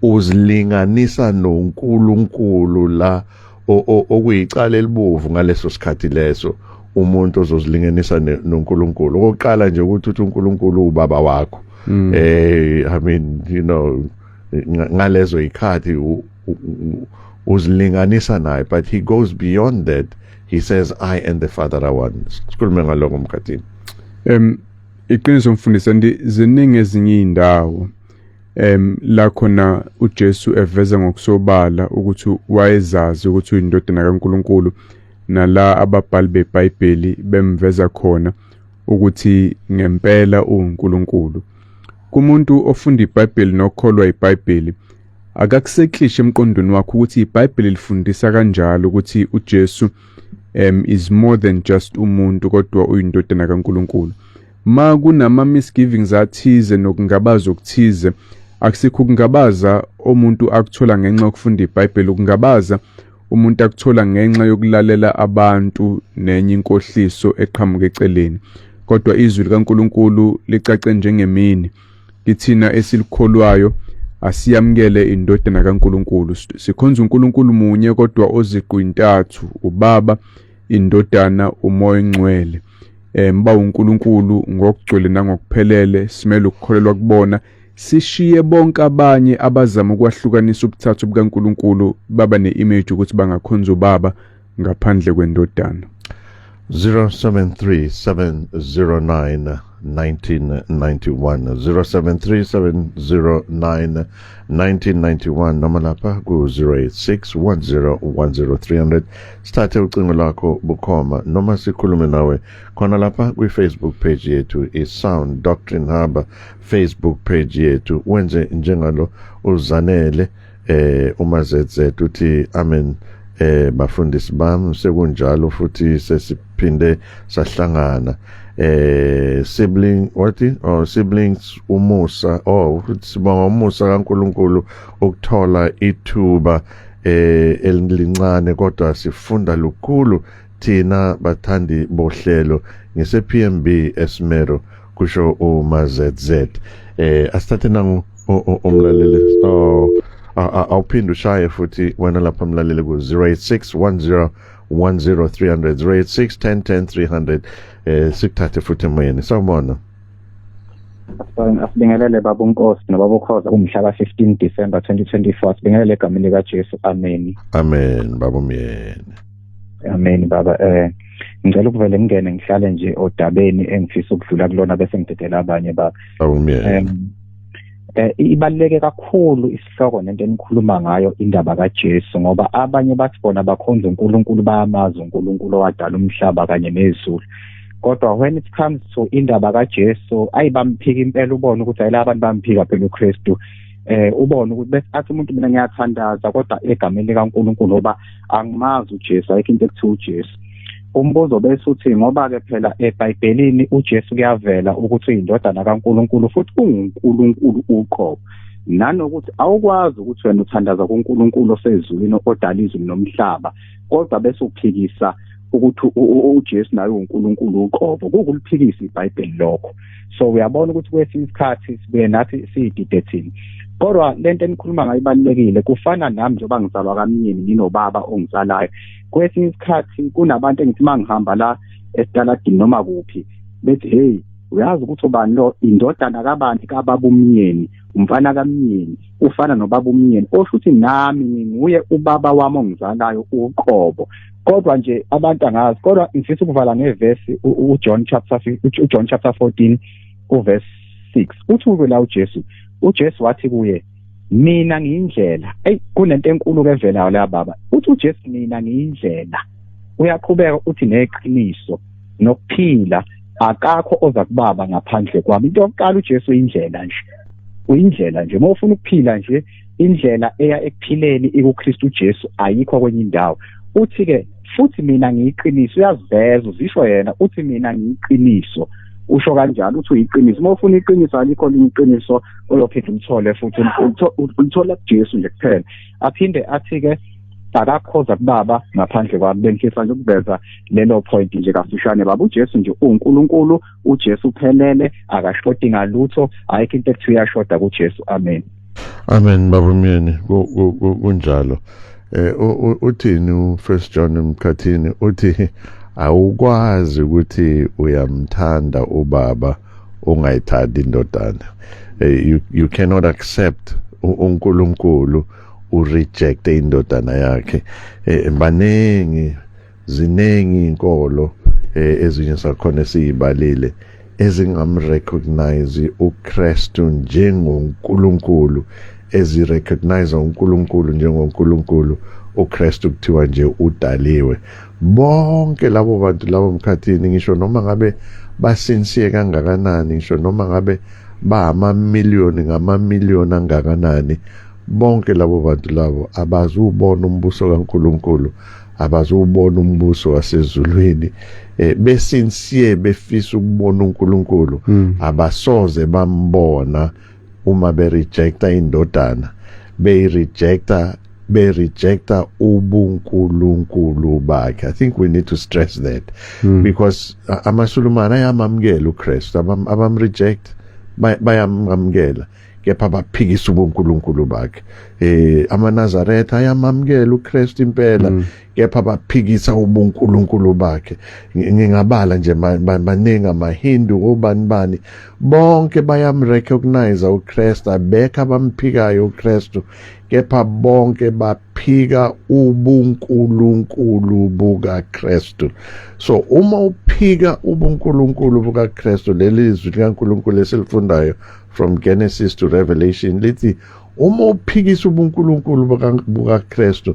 uzilinganisa noNkulunkulu la okuyicala elibovu ngaleso sikhathi leso umuntu ozozilinganisa noNkulunkulu. Okokuqala nje ukuthi uNkulunkulu ubaba wakho. I mean, you know, ngalezo ikhathi uzilinganisa naye, but he goes beyond that. He says, I and the Father are one. Sikhulume ngaloko mkhathini. Iqiniso mfundisi, ziningi ezinye indawo la khona uJesu eveza ngokusobala ukuthi wayezazi ukuthi uyindodana kaNkulunkulu, nala ababhali beBhayibheli bemveza khona ukuthi ngempela uNkulunkulu. Kumuntu ofunda iBhayibheli nokholwa iBhayibheli, akakuseklishe emqondweni wakho ukuthi iBhayibheli lifundisa kanjalo ukuthi uJesu is more than just umuntu, kodwa uyindodana kaNkulunkulu. Ma kunama misgivings athize nokungabaza okuthize, akusikho ukungabaza umuntu akuthola ngenxa yokufunda iBhayibheli, ukungabaza umuntu akuthola ngenxa yokulalela abantu nenye inkohliso eqhamuka eceleni. Kodwa izwi likaNkulunkulu licace njengemini, kithina esilikholwayo asiyamkele indodana kaNkulunkulu. Sikhonza uNkulunkulu munye kodwa oziqu intathu, uBaba, indodana, uMoya Ngcwele. Mba uNkulunkulu ngokugcwele nangokuphelele, simele ukukholelwa kubona, sishiye bonke abanye abazama ukwahlukanisa ubuthathu bukaNkulunkulu baba neimage ukuthi bangakhonza uBaba ngaphandle kwendodana. 073-709-1991 073-709-1991 noma lapha ku-086-1010-300. Sithathe ucingo lakho bukhoma noma sikhulume nawe khona lapha kwi-Facebook page yethu iSound Doctrine Hub Facebook page yethu. Wenze njengalo uzanele uMazZ uthi amen. Bafundisi bami sekunjalo futhi sesiphinde sahlangana siblings umusa sibonga umusa kaNkulunkulu ukuthola ithuba elilincane, kodwa sifunda lukhulu thina bathandi bohlelo ngese-PMB Esmero kusho uMazZ. Asithathe nangu umlaleli awuphinde ushaye futhi wena lapha mlaleli ku 086-1010-300 086-1010-300. Sikuthathe futhi emoyeni. Sawubona. Asibingelele baba uNkosi nobaba uKhoza kumhla ka-15 December 2024. Sibingelele egameni likaJesu. Amen. Amen baba umyeni. Amen baba. Ngicela ukuvele ngene ngihlale nje odabeni engifisa ukudlula kulona bese ngidedela abanye baba. Umyeni. Ibaluleke kakhulu isihloko nento enikhuluma ngayo indaba kaJesu, ngoba abanye bathi bona bakhonza uNkulunkulu, bayamazi uNkulunkulu owadala umhlaba kanye nezulu, kodwa when it comes to indaba kaJesu ayibamphika impela, ubone ukuthi ayila abantu bamphika phela uKristu. Ubone ukuthi bese athi umuntu mina ngiyathandaza kodwa egameni likaNkulunkulu ngoba angimazi uJesu, ayikho into ekuthiwa uJesu. Umbuzo bese uthi ngoba ke phela eBhayibhelini uJesu kuyavela ukuthi uyindodana kaNkulunkulu futhi unguNkulunkulu uqobo, nanokuthi awukwazi ukuthi wena uthandaza kuNkulunkulu osezulwini odala izulu nomhlaba, kodwa bese uphikisa ukuthi uJesu naye uNkulunkulu uqobo. Kukuliphikisa iBhayibheli lokho. So uyabona ukuthi kwesinye isikhathi sibuye nathi siyidide thina, kodwa lento enikhuluma ngayo ibalulekile. Kufana nami njengoba ngizalwa kamnyeni nginobaba ongizalayo, kwesinye isikhathi kunabantu engithi mangihamba la esitaladini noma kuphi bethi hey uyazi ukuthi ubani lo, indodana kabani kababa umnyeni, umfana kamnyeni, ufana nobaba umnyeni, osho ukuthi nami nginguye ubaba wami ongizalayo uqobo. Kodwa nje abantu angazi, kodwa ngifisa ukuvala ngevesi uJohn chapter 14 uverse 6 uthi uvela uJesu wathi kuye, mina ngiyindlela. Kunento enkulu kevelayo la baba, uthi uJesu mina ngiyindlela. Uyaqhubeka uthi neqiniso nokuphila, akakho oza kubaba ngaphandle kwami. Into yokuqala uJesu uyindlela nje, uyindlela nje. Uma ufuna ukuphila nje, indlela eya ekuphileni ikuKristu Jesu, ayikho kwenye indawo. Uthi ke futhi mina ngiyiqiniso, uyaziveza uzisho yena, uthi mina ngiyiqiniso. Usho kanjalo uthi uyiqiniso. Uma ufuna iqiniso alikho linye iqiniso oyophinda umthole futhi ulithola kuJesu nje kuphela. Aphinde athi ke akakhoza kubaba ngaphandle kwami. Bengifisa nje ukuveza lelo point nje kafishane baba. UJesu nje uNkulunkulu, uJesu uphelele, akashoti ngalutho, ayikho into ekuthiwa iyashoda kuJesu. Amen. Amen baba umyeni. Kunjalo. Uthini u1 John emkhathini uthi awukwazi ukuthi uyamthanda ubaba ungayithandi indodana. You cannot accept uNkulunkulu ureject indodana yakhe. Zinengi inkolo ezinye sakhona esiyibalile ezingamrecognize uKristu njengoNkulunkulu, ezirecognize uNkulunkulu njengoNkulunkulu, uKristu kuthiwa nje udaliwe. Bonke labo bantu labo mkhathini, ngisho noma ngabe basinsiye kangakanani, ngisho noma ngabe ngamamiliyoni angakanani, bonke labo bantu labo abazubona umbuso kaNkulunkulu, abazubona umbuso wasezulwini. Besinsiye befisa ukubona uNkulunkulu, abasoze bambona uma berejecta indodana, berejecta ubunkulunkulu bakhe. I think we need to stress that, because amaSulumane ayamamukela uKristu, abamreject bayamamukela, kepha baphikisa ubunkulunkulu bakhe. AmaNazaretha ayamamukela uKristu impela, kepha baphikisa ubunkulunkulu bakhe. Ngingabala nje baningi amaHindu, obani bonke bayamrecognize uKristu, abekho abamphikayo uKristu, kepha bonke baphika ubunkulunkulu bukaKristu. So uma uphika ubunkulunkulu bukaKristu, lelizwi likaNkulunkulu esilifundayo from Genesis to Revelation lithi uma uphikisa ubunkulunkulu bukaKristu,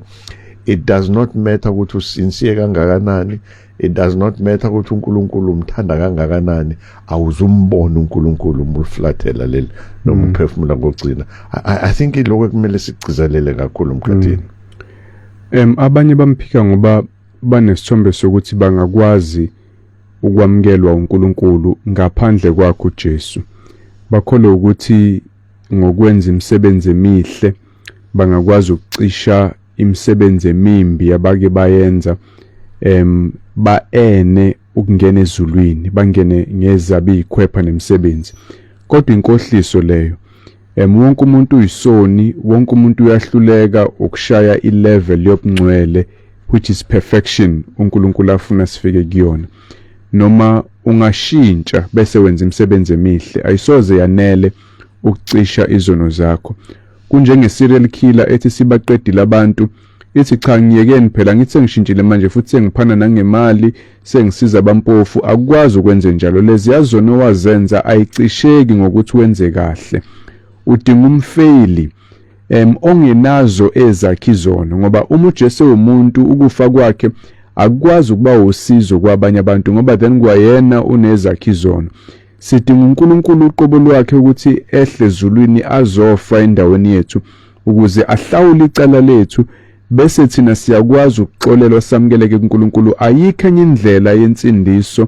it does not matter ukuthi usincere kangakanani, it does not matter ukuthi uNkulunkulu umthanda kangakanani, awuzumbona uNkulunkulu umflathela leli noma uphefumula ngogcina. I think lokho kumele sigcizelele kakhulu mkhathini. Abanye bamphika ngoba banesithombe sokuthi bangakwazi ukwamukelwa uNkulunkulu ngaphandle kwakhe uJesu. Bakholwa ukuthi ngokwenza imisebenzi emihle bangakwazi ukucisha imisebenzi emimbi abake bayenza, baene ukungena ezulwini, bangene ngezabi ikhwepha nemisebenzi. Kodwa inkohliso leyo. Wonke umuntu uyisoni, wonke umuntu uyahluleka ukushaya ilevel yobungcwele, which is perfection, uNkulunkulu afuna sifike kuyona. Noma ungashintsha bese wenza imisebenzi emihle, ayisoze yanele ukucisha izono zakho. Kunjenge serial killer ethi sibaqedile abantu, ithi cha ngiyekeni phela ngithi sengishintshile manje futhi sengiphana nangemali, sengisiza abampofu. Akwazi ukwenza njalo, lezi yazono wazenza ayicisheki ngokuthi wenze kahle. Udinga umfeyili ongenazo ezakhe izono, ngoba uma uJesu umuntu ukufa kwakhe akwazi ukuba usizo kwabanye abantu, ngoba then kwayena unezakhe izono. Sidinga uNkulunkulu uqobo lwakhe ukuthi ehle ezulwini azofa endaweni yethu ukuze ahlawule icala lethu, bese thina siyakwazi ukuxolelwa samukeleke kuNkulunkulu. Ayikho enye indlela yensindiso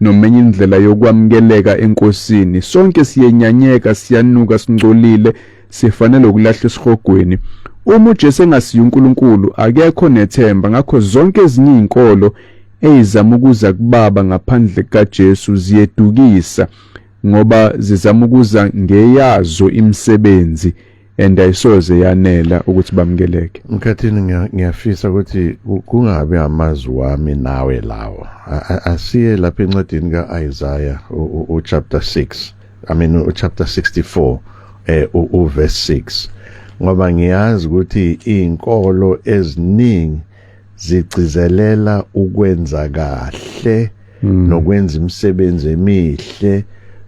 noma enye indlela yokwamukeleka enkosini. Sonke siyenyanyeka, siyanuka, singcolile, sifanele ukulahlwa esihogweni. Uma uJesu engasiyo uNkulunkulu akekho nethemba. Ngakho zonke ezinye izinkolo ezizama ukuza kubaba ngaphandle kaJesu ziyedukisa, ngoba zizama ukuza ngeyazo imisebenzi and ayisoze yanela ukuthi bamukeleke. Mkhathini ngiyafisa ukuthi kungabe amazwi wami nawe lawo. Asiye lapha encwadini kaIsaiah chapter 6, chapter 64 verse 6, ngoba ngiyazi ukuthi izinkolo eziningi zigcizelela ukwenza kahle, nokwenza imisebenzi emihle,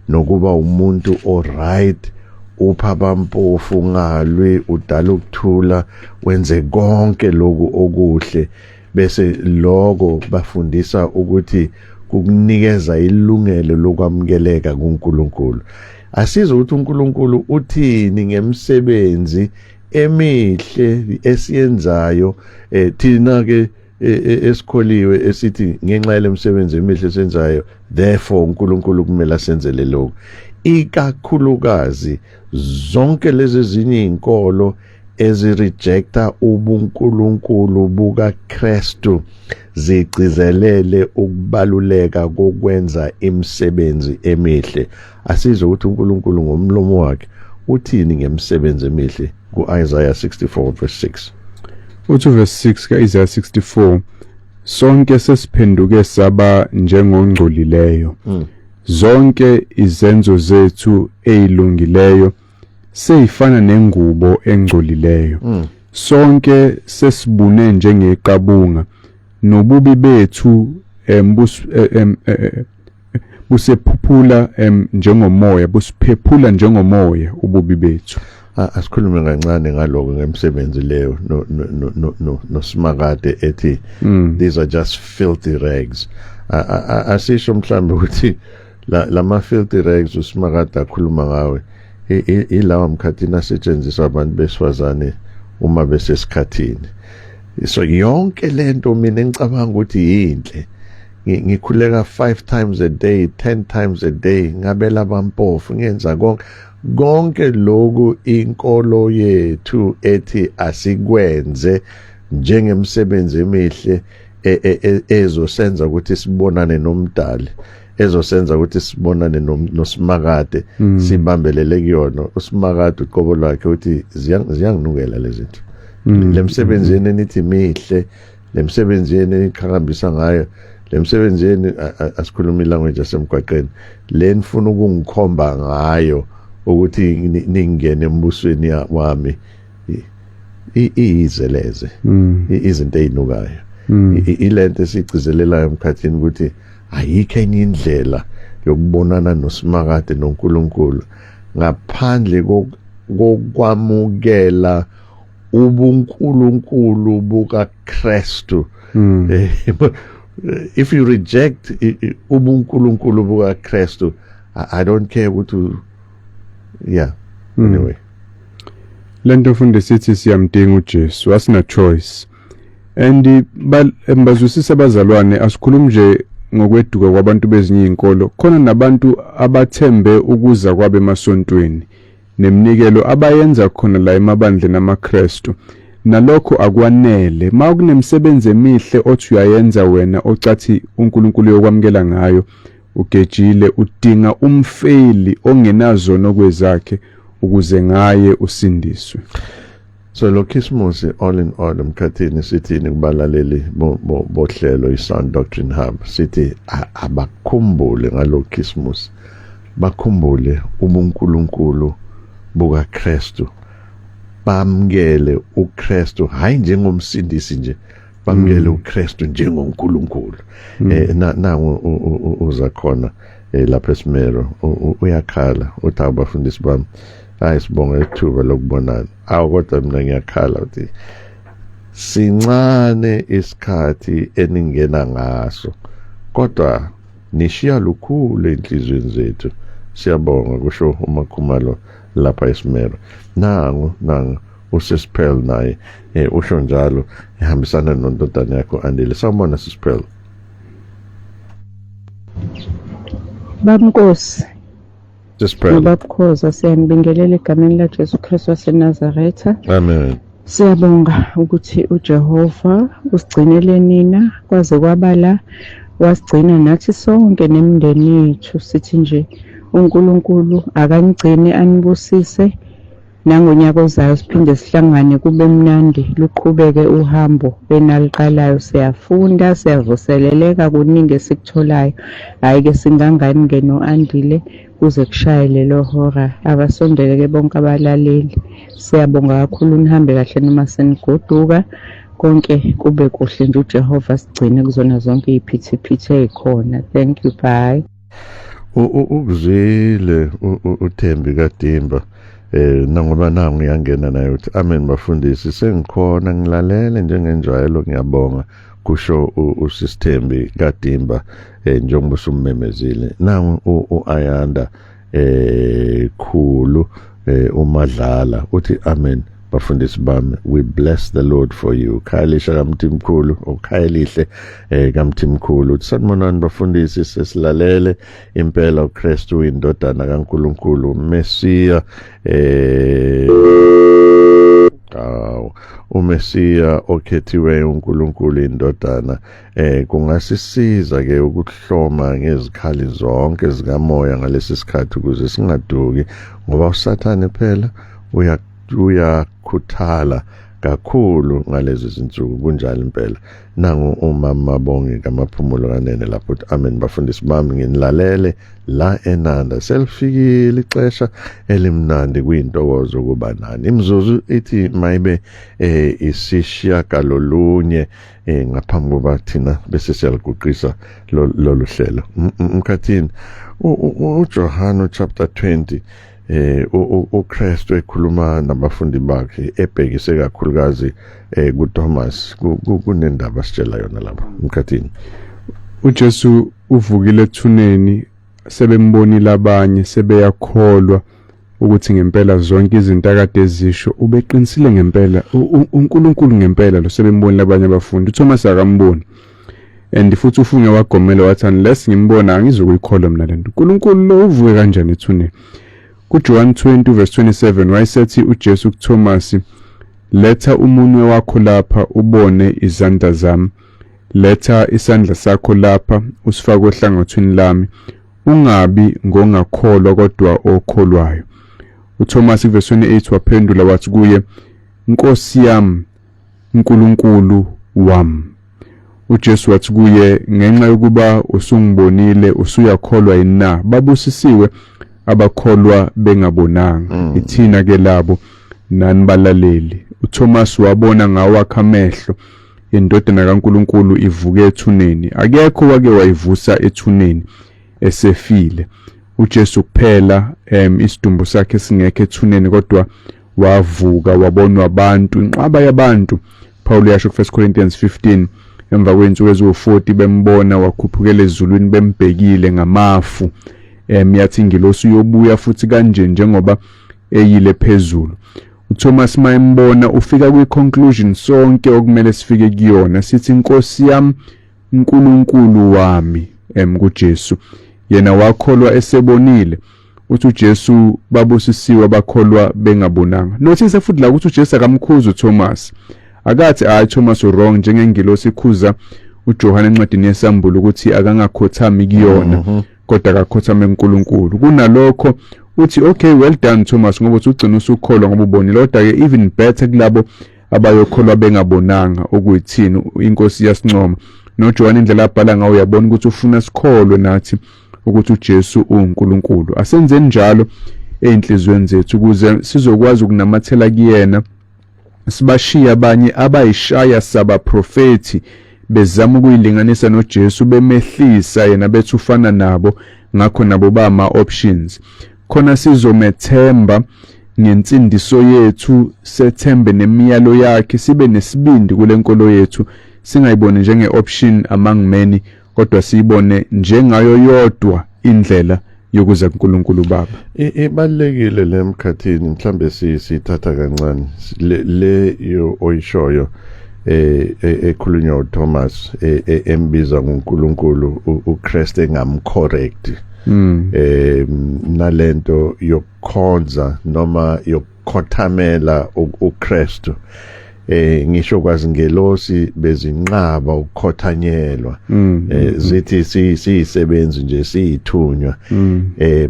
nokuba umuntu oright, upha abampofu ngalwe, udala ukuthula, wenze konke lokhu okuhle, bese lokho bafundisa ukuthi kukunikeza ilungelo lokwamukeleka kuNkulunkulu. Asiza ukuthi uNkulunkulu uthini ngemisebenzi emihle esiyenzayo, thina ke esikholiwe esithi ngenxa yemisebenzi emihle esenzayo therefore uNkulunkulu kumele asenzele lokho. Ikakhulukazi zonke lezi ezinye izinkolo ezirejecta ubunkulunkulu bukaKristu zigcizelele ukubaluleka kokwenza imisebenzi emihle. Asiza ukuthi uNkulunkulu ngomlomo wakhe uthini ngemisebenzi emihle kuIsaiah 64 verse 6. Uthi verse 6 kaIsaiah 64, sonke sesiphenduke saba njengongcolileyo. Zonke izenzo zethu ezilungileyo seyifana nengubo engcolileyo. Sonke sesibune njengeqabunga, nobubi bethu busephuphula njengomoya, busiphephula njengomoya ububi bethu. Asikhulume kancane ngaloko ngemsebenzi leyo noSimakade ethi these are just filthy rags. Asisho mhlambe ukuthi lama filthy rags uSimakade akhuluma ngawe ilawa mkhathini asetshenziswa abantu besifazane uma besesikhathini. So yonke lento mina ngicabanga ukuthi yinhle. Ngikhuleka 5 times a day, 10 times a day, ngabela abampofu, ngenza konke lokhu inkolo yethu ethi asikwenze njengemsebenzi emihle ezosenza ukuthi sibonane nomdali, ezosenza ukuthi sibonane noSimakade, sibambelele kuyona. uSimakade uqobo lwakhe uthi ziyanginukela lezi zinto. Lemsebenzini nithi mihle, lemsebenzini nikhangambisa ngayo, lemsebenzini asikhuluma ilanguage yasemgwaqeni, le nifuna ukungikhomba ngayo ukuthi ningene embusweni wami izeleze, izinto ezinukayo. Ilento esicizilelayo emkhathini ukuthi ayikho enye indlela yokubonana noSimakade noNkulunkulu ngaphandle kokwamukela ubuNkulunkulu bukaKristu. If you reject ubuNkulunkulu bukaKristu, I don't care ukuthi anyway. Lento funde sithi siyamdinga uJesu, asina choice. And bazwisisa abazalwane, asikhulumi nje ngokweduka kwabantu bezinye izinkolo, khona nabantu abathembe ukuza kwabe emasontweni nemnikelo abayenza khona la emabandleni amaKristu. Nalokho akwanele. Makunemsebenzi emihle othi uyayenza wena ocathi uNkulunkulu yokwamukela ngayo, ugejile udinga umfeli ongenazo nokwezakhe ukuze ngaye usindiswe. So lo Christmas all in all emkhathini sithini kubalaleli bohlelo iSound Doctrine Hub, sithi abakhumbule ngalo Christmas, bakhumbule ubuNkulunkulu bukaKristu, bamngele uKristu hayi njengomsindisi nje, bamngele uKristu njengoNkulunkulu. Nangu uza khona lapha eSmero uyakhala uthi abafundisi bami ayisibonga ithuba lokubonana. Kodwa mina ngiyakhala uthi sincane isikhathi eningena ngaso, kodwa nishiya lukhulu enhlizweni zethu. Siyabonga kusho uMakhumalo lapha eSmero. Nangu uSisphel naye usho njalo ehambisana nondodana yakho Andile. Sawubona Sisphel. Babunkosi, Sisphel. babukhoza siyanibingelela egameni laJesu Kristu waseNazaretha. Amen. Siyabonga ukuthi uJehova usigcinele nina kwaze kwabala, wasigcina nathi sonke nemindeni yethu. Sithi nje uNkulunkulu akanigcine anibusise, nangonyaka ozayo siphinde sihlangane kube mnandi, luqhubeke uhambo enaliqalayo. Siyafunda, siyavuseleleka kuningi esikutholayo. Hayi-ke singangani ngeno Andile kuze kushaye lelo hora. Abasondeleke bonke abalaleli, siyabonga kakhulu, nihambe kahle noma senigoduka, konke kube kuhle nje. uJehova sigcine kuzona zonke iziphithiphithi ezikhona. Thank you, bye. Ukuzile uThembi kaDimba nangoba nangu ngiyangena naye uthi amen bafundisi, sengikhona ngilalele njengenjwayelo, ngiyabonga kusho uSisthembi kaDimba njengoba usummemezile. Nangu uAyanda khulu uMadlala uthi amen bafundisi bami, we bless the Lord for you. Khayelihle kaMthimkhulu, ukhayelihle kaMthimkhulu uthi sanibonani bafundisi, sesilalele impela uKristu indodana kaNkulunkulu, uMesiya uMesiya okhethiweyo, uNkulunkulu indodana. Kungasisiza ke ukuhloma ngezikhali zonke zikamoya ngalesi sikhathi ukuze singaduki, ngoba uSathane phela uyakhuthala kakhulu ngalezi zinsuku kunjalo impela. Nangu umama Mabonge kaMaphumulo kaNene lapho amen bafundisi bami nginilalele la eNanda selifikile ixesha elimnandi kuyintokozo kuba nani imizuzu ithi mayibe isishiyagalolunye ngaphambi kokuba thina bese siyaliguqisa lolu hlelo mkhathini uJohane chapter 20 uKristu ekhuluma nabafundi bakhe ebhekise kakhulukazi kuThomas kunendaba sitshela yona lapho mkhathini. uJesu uvukile ethuneni sebembonile abanye sebeyakholwa ukuthi ngempela zonke izinto akade ezisho ubeqinisile ngempela uNkulunkulu ngempela lo sebembonile abanye abafundi. uThomas akamboni and futhi ufunge wagomela wathi unless ngimbona angizokuyikholwa mina lento. uNkulunkulu lo uvuke kanjani ethuneni? kuJohn 20 verse 27 wayesethi uJesu kuThomas, letha umunwe wakho lapha ubone izandla zami, letha isandla sakho lapha usifake ohlangothweni lami, ungabi ngongakholwa kodwa okholwayo. uThomas verse 28 waphendula wathi kuye, Nkosi yami, uNkulunkulu wami. uJesu wathi kuye, ngenxa yokuba usungibonile usuyakholwa yini na? Babusisiwe abakholwa bengabonanga. Ithina ke labo nani balaleli. uThomas wabona ngawakha amehlo, indodana kaNkulunkulu ivuke ethuneni. Akekho wake wayivusa ethuneni esefile. uJesu kuphela isidumbu sakhe singekho ethuneni kodwa wavuka wabonwa abantu, inqaba yabantu. Paul yasho ku 1 Corinthians 15 emva kwensuku eziwu-40 bembona wakhuphukela ezulwini bembhekile ngamafu. Yathi ingilosi uyobuya futhi kanje njengoba eyile phezulu. uThomas mayembona ufika kwi-conclusion sonke okumele sifike kuyona, sithi Nkosi yami, uNkulunkulu wami. kuJesu yena wakholwa esebonile. uthi uJesu babusisiwe abakholwa bengabonanga. Notice futhi la ukuthi uJesu akamkhuza uThomas. Akathi Thomas wrong njengengilosi ikhuza uJohane encwadini yesambulo ukuthi akangakhothami kuyona kodwa akakhothame uNkulunkulu. Kunalokho uthi okay, well done Thomas, ngoba uthi ugcina usukholwa ngoba ubonile, kodwa ke even better kulabo abayokholwa bengabonanga okuyithini inkosi yasincoma. noJohane indlela abhala ngayo uyabona ukuthi ufuna sikholwe nathi ukuthi uJesu uNkulunkulu. Asenzeni njalo einhlizweni zethu ukuze sizokwazi ukunamathela kuyena, sibashiya abanye abayishaya sabaprofeti bezama ukuyilinganisa noJesu, bemehlisa yena bethi ufana nabo, ngakho nabo bama options. Khona sizomethemba ngensindiso yethu, sethembe nemiyalo yakhe, sibe nesibindi kulenkolo yethu, singayiboni njenge-option among many kodwa siyibone njengayo yodwa indlela yokuza kuNkulunkulu Baba. Ibalekile lemkhathini mhlambe sithatha kancane le oyishoyo ekhulunywa uThomas embiza ngoNkulunkulu uKristu engamcorrect nalento yokukhonza noma yokukhothamela uKristu. Ngisho kwazi ngelosi bezinqaba ukukhothanyelwa zithi siyisebenzi nje siyithunywa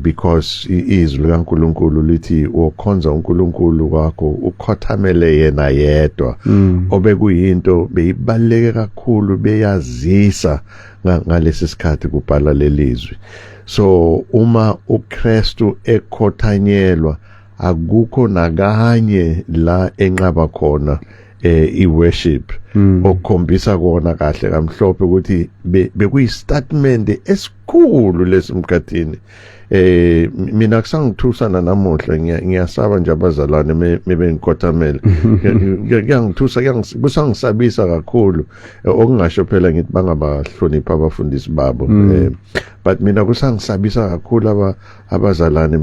because izwi likaNkulunkulu lithi ukhonza uNkulunkulu wakho ukhothamele yena yedwa, obekuyinto beyibaleke kakhulu beyazisa ngalesi sikhathi kubhala lelizwi. So uma uKristu ekhothanyelwa akukho nakanye la enqaba khona i-worship okukhombisa kona kahle kamhlophe ukuthi bekuyi-statement esikhulu lesimkhathini. Mina kusangithusana namuhla, ngiyasaba nje abazalwane mebengikhothamela. Kuyangithusa, kusangisabisa kakhulu, okungasho phela ngithi bangabahlonipha abafundisi babo. But mina kusangisabisa kakhulu abazalwane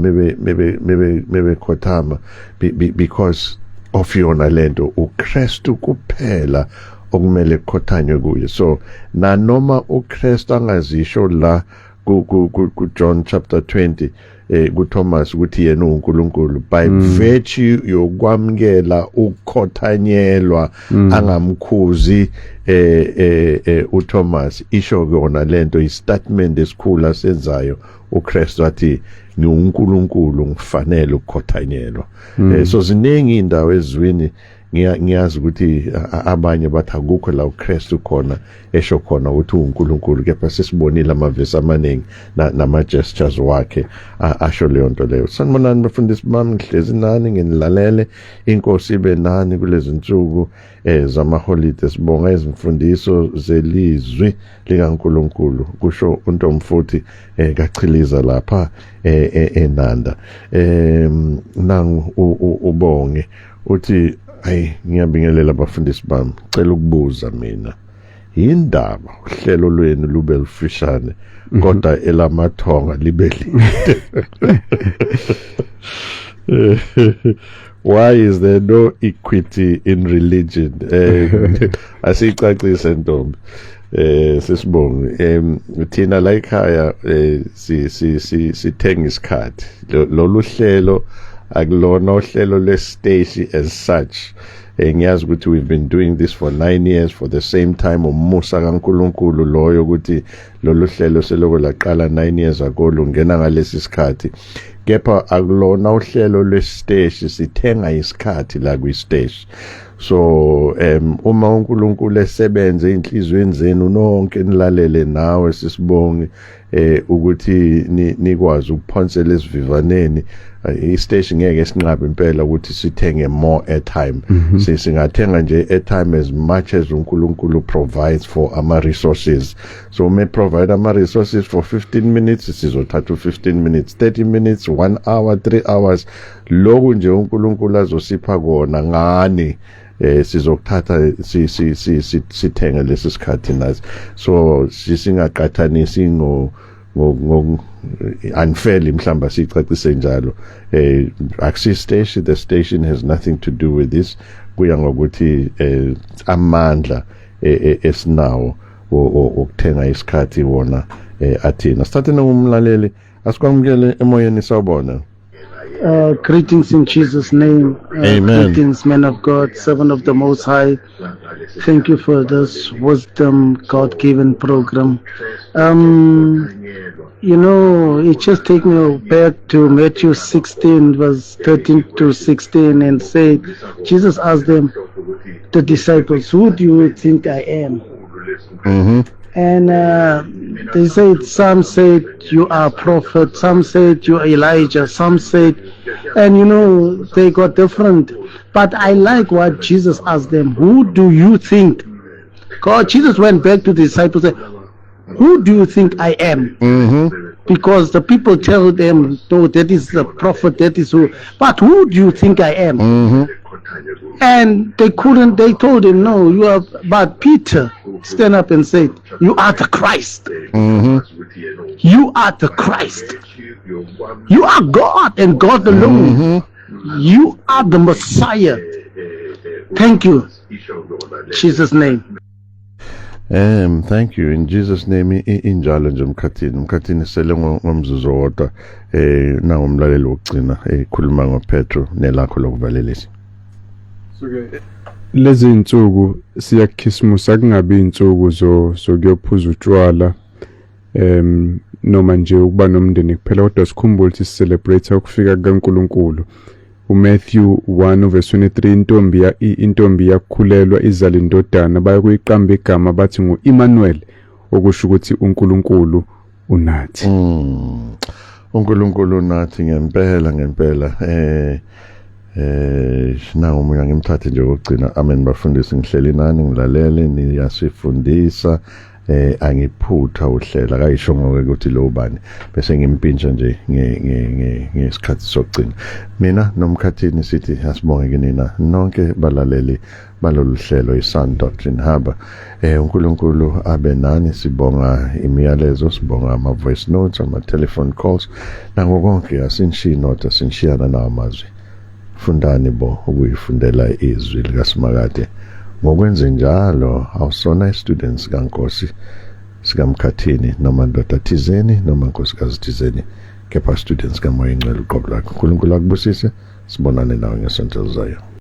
mebekhothama because of yona lento uKristu kuphela okumele kukhothanywe kuye. So nanoma uKristu angazisho la ku John chapter 20 kuThomas ukuthi yena uNkulunkulu, by virtue yokwamkela ukukhothanyelwa angamkhuzi uThomas, isho kona lento istatement esikhulu asenzayo uKristu athi ngiuNkulunkulu ngifanele ukukhothanyelwa. So ziningi indawo ezwini ngiyazi ukuthi abanye bathi akukho la uKristu khona esho khona ukuthi uNkulunkulu, kepha sesibonile amavesi amaningi nama gestures wakhe asho leyo nto leyo. Sanibonani bafundisi bami, ngihlezi nani nginilalele, inkosi ibe nani kulezi nsuku zamaholide. Sibonga izimfundiso zelizwi likaNkulunkulu, kusho uNtomfuthi kaChiliza lapha eNanda. Nangu ubonge uthi hayi, ngiyabingelela abafundisi bami, cela ukubuza mina, yindaba uhlelo lwenu lube lufishane kodwa elamathonga libe lide? Why is there no equity in religion? Asicacise ntombi. Sisibonge, thina la ekhaya sithenga isikhathi. Lolu hlelo akulona uhlelo lwesiteshi as such. Ngiyazi ukuthi we've been doing this for 9 years for the same time. Umusa kaNkulunkulu loyo ukuthi lolu hlelo seloko laqala 9 years ago lungena ngalesi sikhathi. Kepha akulona uhlelo lwesiteshi, sithenga isikhathi la kwisiteshi. So uma uNkulunkulu esebenze inhlizweni zenu nonke nilalele nawe sisibonge ukuthi nikwazi ukuphonsela esivivaneni, isiteshi ngeke sinqabe impela ukuthi sithenge more airtime. Singathenga nje airtime as much as uNkulunkulu provides for ama resources. So may provide ama resources for 15 minutes, sizothatha 15 minutes, 30 minutes, 1 hour, 3 hours. Lokhu nje uNkulunkulu azosipha kona ngani sizokuthatha sithenge lesi sikhathi nazi. So sisingaqathanisi unfairly mhlamba sicacise njalo. Akusi the station has nothing to do with this. Kuya ngokuthi amandla esinawo ukuthenga isikhathi wona athina. Sithathe ngumlaleli asikwamukele emoyeni, sawubona. Greetings in Jesus' name. Amen. Greetings, man of God, servant of the Most High. Thank you for this wisdom, God-given program. You know, it just takes me back to Matthew 16, verse 13 to 16, and said, Jesus asked them, the disciples, who do you think I am? And they said, some said you are a prophet, some said you are Elijah, some said, and you know, they got different. But I like what Jesus asked them, who do you think? God, Jesus went back to the disciples and said, who do you think I am? Because the people tell them, no, that is the prophet, that is who. But who do you think I am? And they couldn't, they told him, no, you are, but Peter stand up and said, you are the Christ. You are the Christ. You are God and God alone. You are the Messiah. Thank you. In Jesus' name. Thank you. In Jesus' name, injalo nje mkhathini sele ngomzuzu wodwa na umlaleli wokugcina ekhuluma ngoPetro nelakho lokuvalelisa. Lezi insuku siyakhismusa, kungabi insuku zokuyophuza utshwala noma nje ukuba nomndeni kuphela, kodwa sikhumbule ukuthi celebrate ukufika kaNkulunkulu. uMatthew 1:23 intombi yakhulelwa izala indodana, bayakuyiqamba igama bathi nguEmmanuel, okusho ukuthi uNkulunkulu unathi. uNkulunkulu unathi ngempela nawo mina ngimthathe nje ukugcina. Amen. Bafundisi, ngihleli nani ngilalele niyasifundisa, angiphutha uhlela kayisho ngoke ukuthi lo bani bese ngimpintsha nje ngesikhathi sokugcina. Mina nomkhathini sithi asibonge kinina nonke balaleli balolu hlelo iSun Doctrine Hub. uNkulunkulu abe nani, sibonga imiyalezo, sibonga ama voice notes, ama telephone calls, nangokonke asinshiyi nota sinshiyana nawo amazwi. Fundani bo ukuyifundela izwi likaSimakade. Ngokwenze njalo awusona students kaNkosi sikaMkhathini noma ndoda thizeni noma nkosikazi thizeni, kepha students kaMoya Ngcwele uqobo lakho. uNkulunkulu akubusise, sibonane nawe ngesonto elizayo.